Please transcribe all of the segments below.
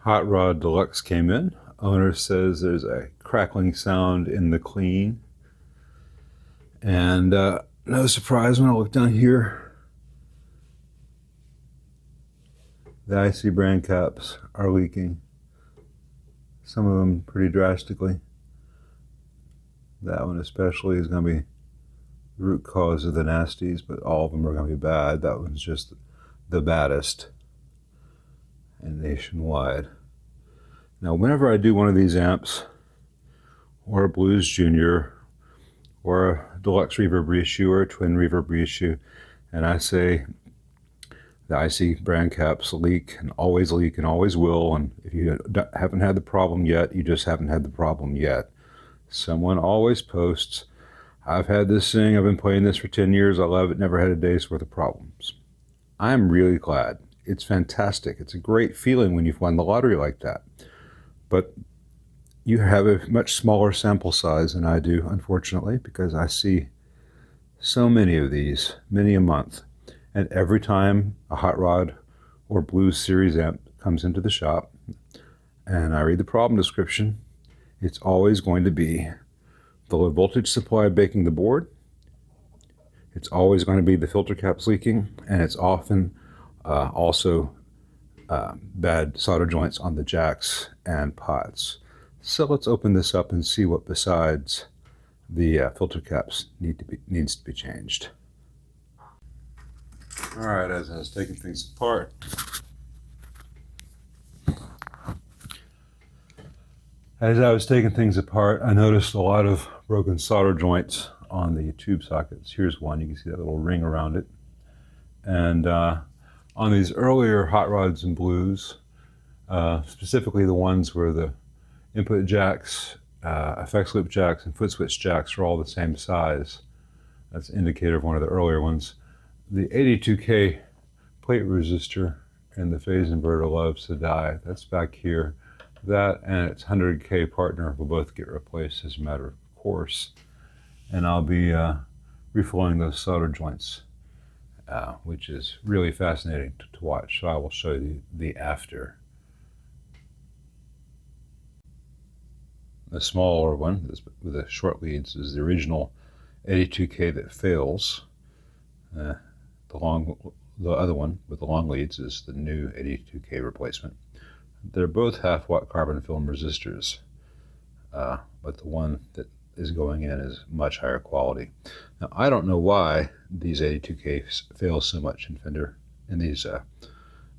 Hot Rod Deluxe came in. Owner says there's a crackling sound in the clean. And no surprise when I look down here, the IC brand caps are leaking. Some of them pretty drastically. That one especially is going to be the root cause of the nasties, but all of them are going to be bad. That one's just the baddest and nationwide. Now, whenever I do one of these amps, or a Blues Junior, or a Deluxe reverb reissue, or a twin reverb reissue, and I say the IC brand caps leak and always will, and if you haven't had the problem yet, you just haven't had the problem yet. Someone always posts, I've had this thing, I've been playing this for 10 years, I love it, never had a day's worth of problems. I'm really glad. It's fantastic. It's a great feeling when you've won the lottery like that. But you have a much smaller sample size than I do, unfortunately, because I see so many of these, many a month. And every time a Hot Rod or Blues series amp comes into the shop and I read the problem description, it's always going to be the low voltage supply baking the board. It's always going to be the filter caps leaking, and it's often also bad solder joints on the jacks and pots. So let's open this up and see what besides the filter caps needs to be changed. All right, as I was taking things apart, I noticed a lot of broken solder joints on the tube sockets. Here's one. You can see that little ring around it. And on these earlier Hot Rods and Blues, specifically the ones where the input jacks, effects loop jacks, and foot switch jacks are all the same size. That's an indicator of one of the earlier ones. The 82K plate resistor and the phase inverter loves to die. That's back here. That and its 100K partner will both get replaced as a matter of course. And I'll be refilling those solder joints, which is really fascinating to watch. So I will show you the after. The smaller one with the short leads is the original 82K that fails. The other one with the long leads is the new 82K replacement. They're both half-watt carbon film resistors, but the one that is going in is much higher quality. Now, I don't know why these 82Ks fail so much in Fender, in these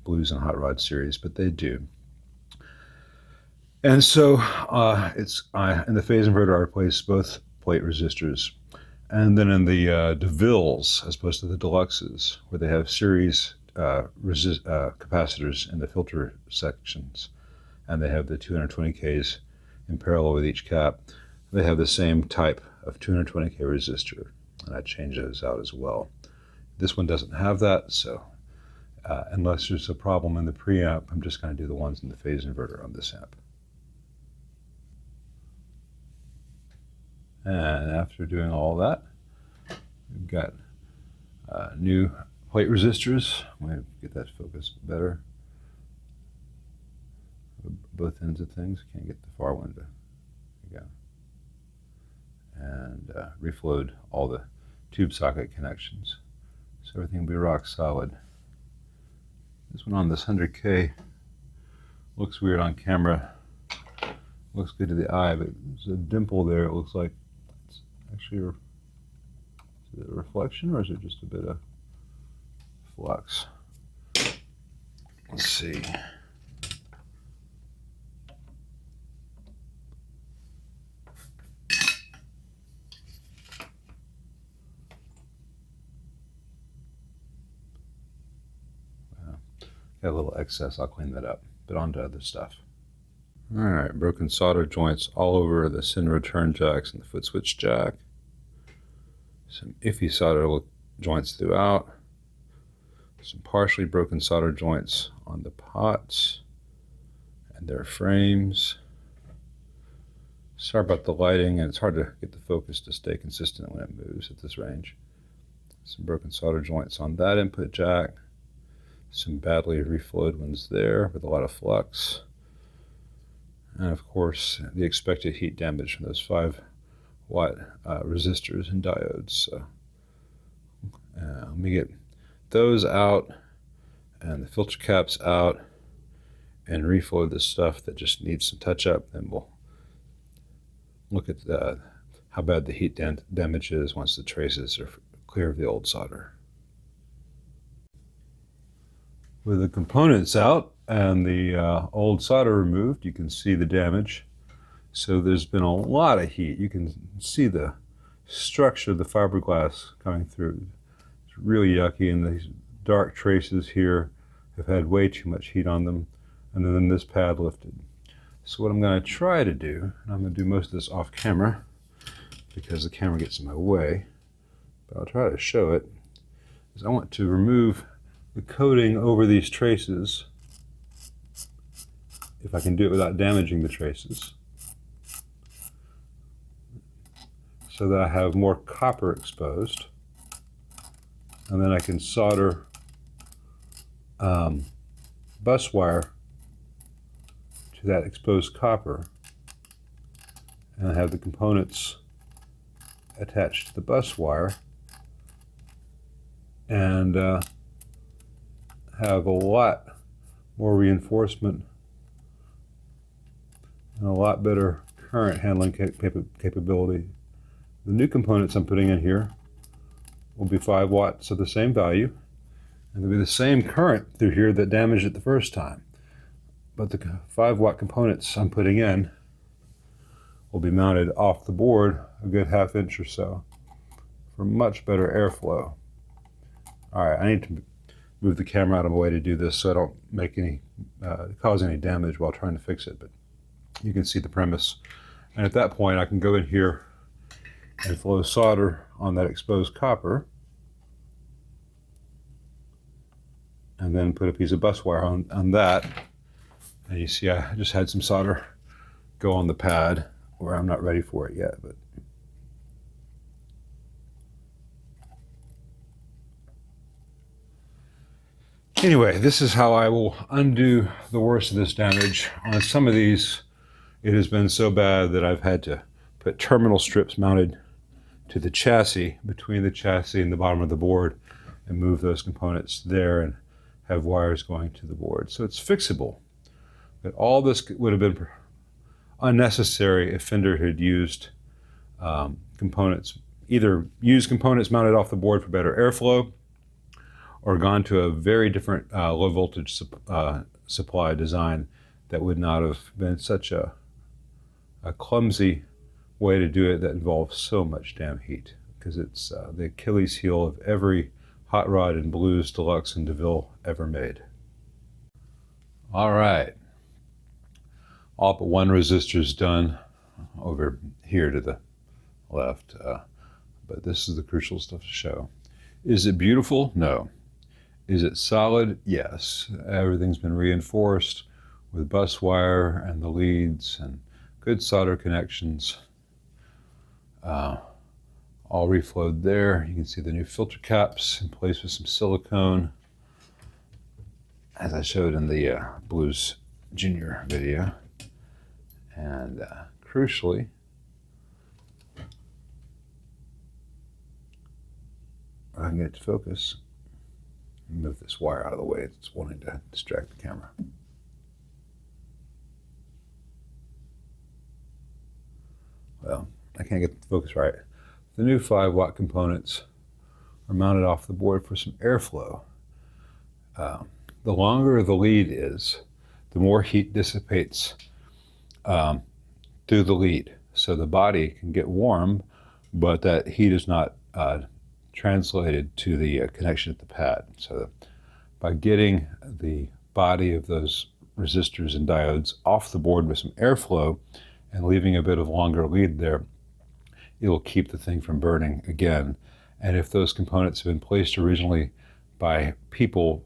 Blues and Hot Rod series, but they do. And so in the phase inverter, I replaced both plate resistors. And then in the DeVilles, as opposed to the Deluxes, where they have series capacitors in the filter sections, and they have the 220Ks in parallel with each cap, they have the same type of 220K resistor, and I changed those out as well. This one doesn't have that, so unless there's a problem in the preamp, I'm just going to do the ones in the phase inverter on this amp. And after doing all that, we've got new plate resistors. I'm going to get that focused better. Both ends of things. Can't get the far one to go. And reflowed all the tube socket connections, so everything will be rock solid. This one on this 100K looks weird on camera. Looks good to the eye, but there's a dimple there. It looks like it's actually is it a reflection, or is it just a bit of flux? Let's see. Got a little excess. I'll clean that up. But on to other stuff. All right, broken solder joints all over the send return jacks and the foot switch jack. Some iffy solder joints throughout. Some partially broken solder joints on the pots and their frames. Sorry about the lighting, and it's hard to get the focus to stay consistent when it moves at this range. Some broken solder joints on that input jack. Some badly reflowed ones there with a lot of flux. And of course, the expected heat damage from those 5-watt resistors and diodes. So let me get those out and the filter caps out and reflow this stuff that just needs some touch up. Then we'll look at how bad the heat damage is once the traces are clear of the old solder. With the components out and the old solder removed, you can see the damage. So there's been a lot of heat. You can see the structure of the fiberglass coming through. It's really yucky, and these dark traces here have had way too much heat on them, and then this pad lifted. So what I'm going to try to do, and I'm going to do most of this off camera because the camera gets in my way, but I'll try to show it, is I want to remove the coating over these traces, if I can do it without damaging the traces, so that I have more copper exposed, and then I can solder bus wire to that exposed copper, and I have the components attached to the bus wire, and have a lot more reinforcement and a lot better current handling capability. The new components I'm putting in here will be 5 watts of the same value, and there'll be the same current through here that damaged it the first time. But the 5-watt components I'm putting in will be mounted off the board a good ½ inch or so for much better airflow. All right, I need to move the camera out of my way to do this so I don't make any cause any damage while trying to fix it, but you can see the premise. And at that point I can go in here and flow solder on that exposed copper, and then put a piece of bus wire on that. And you see I just had some solder go on the pad where I'm not ready for it yet, but anyway, this is how I will undo the worst of this damage. On some of these, it has been so bad that I've had to put terminal strips mounted to the chassis, between the chassis and the bottom of the board, and move those components there and have wires going to the board. So it's fixable. But all this would have been unnecessary if Fender had used components, either used components mounted off the board for better airflow, or gone to a very different low voltage supply design that would not have been such a clumsy way to do it that involves so much damn heat, because it's the Achilles heel of every hot rod and blues, Deluxe, and DeVille ever made. All right, all but one resistor is done over here to the left, but this is the crucial stuff to show. Is it beautiful? No. Is it solid? Yes. Everything's been reinforced with bus wire and the leads and good solder connections. All reflowed there. You can see the new filter caps in place with some silicone, as I showed in the Blues Junior video. And crucially, I can get it to focus. Move this wire out of the way. It's wanting to distract the camera. Well, I can't get the focus right. The new 5-watt components are mounted off the board for some airflow. The longer the lead is, the more heat dissipates through the lead. So the body can get warm, but that heat is not translated to the connection at the pad. So by getting the body of those resistors and diodes off the board with some airflow and leaving a bit of longer lead there, it will keep the thing from burning again. And if those components have been placed originally by people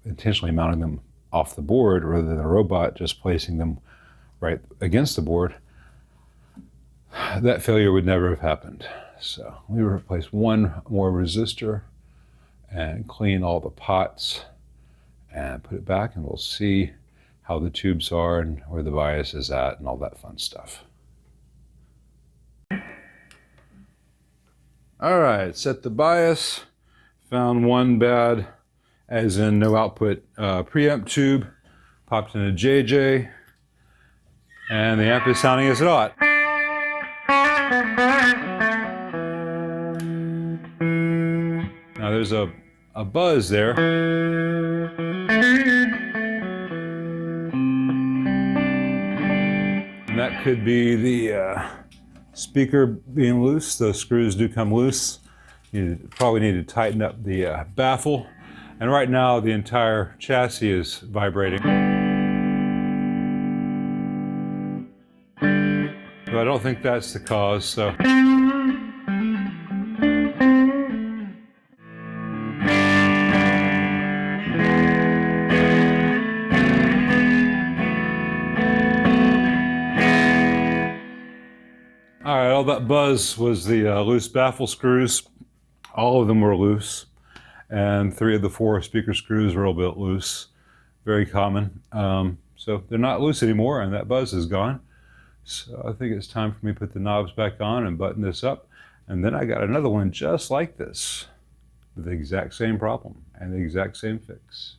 intentionally mounting them off the board rather than a robot just placing them right against the board, that failure would never have happened. So we replace one more resistor and clean all the pots and put it back, and we'll see how the tubes are and where the bias is at and all that fun stuff. All right, set the bias. Found one bad, as in no output preamp tube. Popped in a JJ, and the amp is sounding as it ought. Now there's a buzz there. And that could be the speaker being loose. Those screws do come loose. You probably need to tighten up the baffle. And right now the entire chassis is vibrating. But I don't think that's the cause, so. All right, all that buzz was the loose baffle screws. All of them were loose, and 3 of the 4 speaker screws were a little bit loose. Very common. So they're not loose anymore, and that buzz is gone. So I think it's time for me to put the knobs back on and button this up. And then I got another one just like this, with the exact same problem and the exact same fix.